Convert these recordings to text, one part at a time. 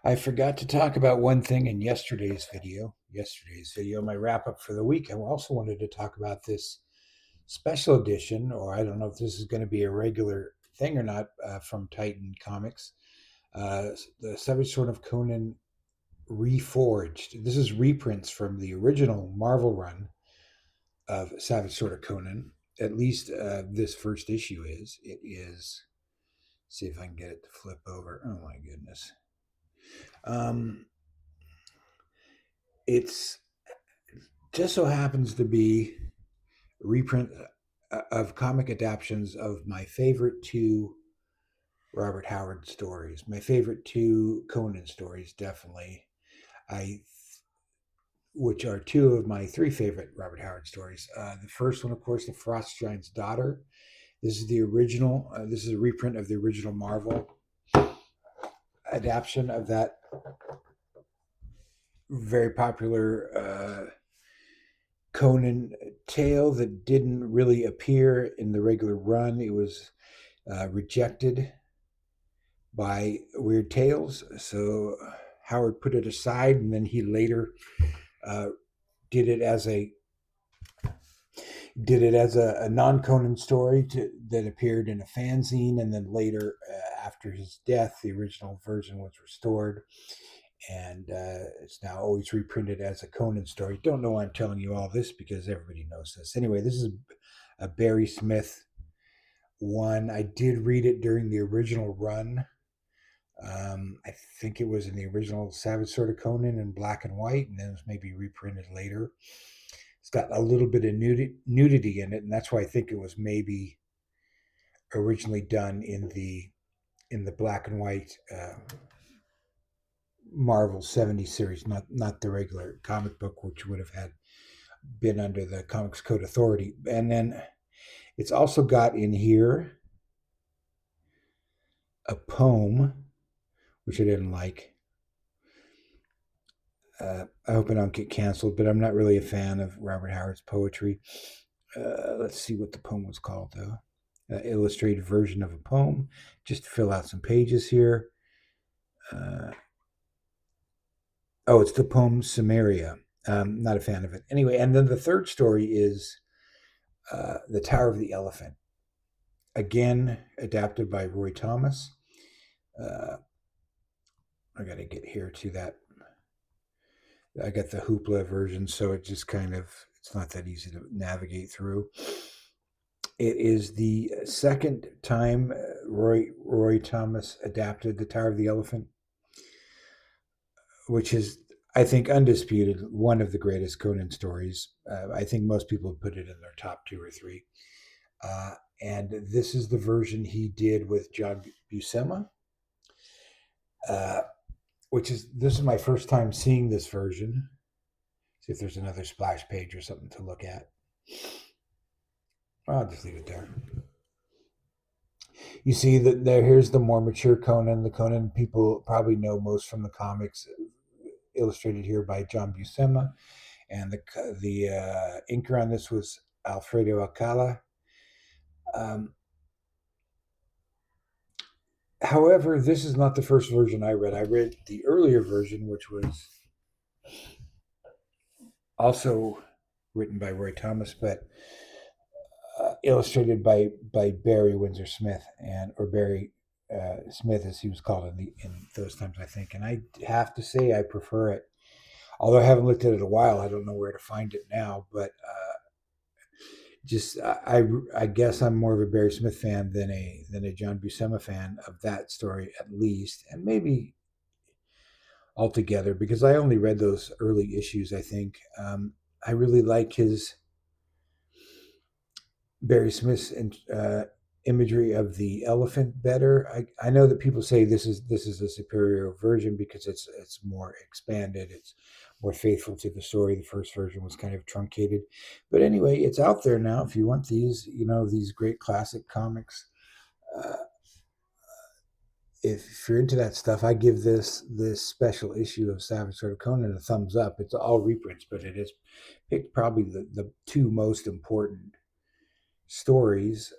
I forgot to talk about one thing in my wrap up for the week. I also wanted to talk about this special edition, or I don't know if this is going to be a regular thing or not, from Titan Comics. The Savage Sword of Conan Reforged. This is reprints from the original Marvel run of Savage Sword of Conan. At least this first issue is. It is. See if I can get it to flip over. Oh my goodness. Um, it's just so happens to be a reprint of comic adaptations of my favorite two Robert Howard stories. My favorite two Conan stories, definitely. I, which are two of my three favorite Robert Howard stories. The first one, of course, The Frost Giant's Daughter. This is the original. This is a reprint of the original Marvel adaptation of that very popular Conan tale that didn't really appear in the regular run. It was rejected by Weird Tales, so Howard put it aside, and then he later uh, did it as a a non Conan story that appeared in a fanzine, and then later, after his death, the original version was restored, and it's now always reprinted as a Conan story. Don't know why I'm telling you all this because everybody knows this. Anyway, this is a Barry Smith one. I did read it during the original run. I think it was in the original Savage Sword of Conan in black and white, and then it was maybe reprinted later. It's got a little bit of nudity in it, and that's why I think it was maybe originally done in the black and white Marvel 70 series, not the regular comic book, which would have had been under the Comics Code Authority. And then it's also got in here a poem, which I didn't like. I hope I don't get canceled, but I'm not really a fan of Robert Howard's poetry. Let's see what the poem was called, though. Illustrated version of a poem, just to fill out some pages here. Uh, it's the poem Samaria. Not a fan of it. Anyway, and then the third story is The Tower of the Elephant. Again, adapted by Roy Thomas. Uh, I got to get here to that. I got the Hoopla version, so it just kind of, it's not that easy to navigate through. It is the second time Roy Thomas adapted The Tower of the Elephant, which is, I think, undisputed one of the greatest Conan stories. I think most people put it in their top two or three. And this is the version he did with John Buscema, uh, this is my first time seeing this version. See if there's another splash page or something to look at. I'll just leave it there. You see that there. Here's the more mature Conan. The Conan people probably know most from the comics, illustrated here by John Buscema, and the inker on this was Alfredo Alcala. Um, However, this is not the first version I read. I read the earlier version, which was also written by Roy Thomas, but illustrated by Barry Windsor Smith, and or Barry Smith, as he was called in those times, I think. And I have to say, I prefer it. Although I haven't looked at it in a while, I don't know where to find it now. But just I guess I'm more of a Barry Smith fan than a John Buscema fan of that story, at least, and maybe altogether, because I only read those early issues. I think I really like his Barry Smith's imagery of the elephant better. I know that people say this is a superior version because it's more expanded. It's more faithful to the story. The first version was kind of truncated, but anyway, it's out there now. If you want these great classic comics, uh, if you're into that stuff, I give this special issue of Savage Sword of Conan a thumbs up. It's all reprints, but it is picked probably the two most important stories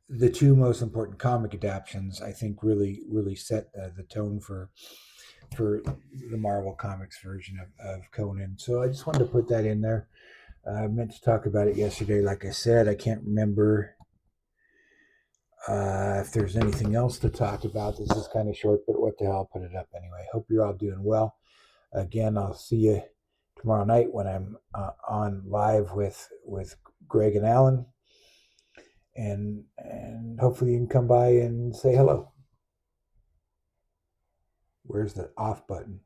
the two most important comic adaptations, I think, really set the tone for the Marvel Comics version of Conan. So I just wanted to put that in there. I meant to talk about it yesterday. Like I said, I can't remember if there's anything else to talk about. This is kind of short, but what the hell, I'll put it up anyway. Hope you're all doing well. Again, I'll see you tomorrow night when I'm on live with Greg and Alan, and hopefully you can come by and say hello. Where's the off button?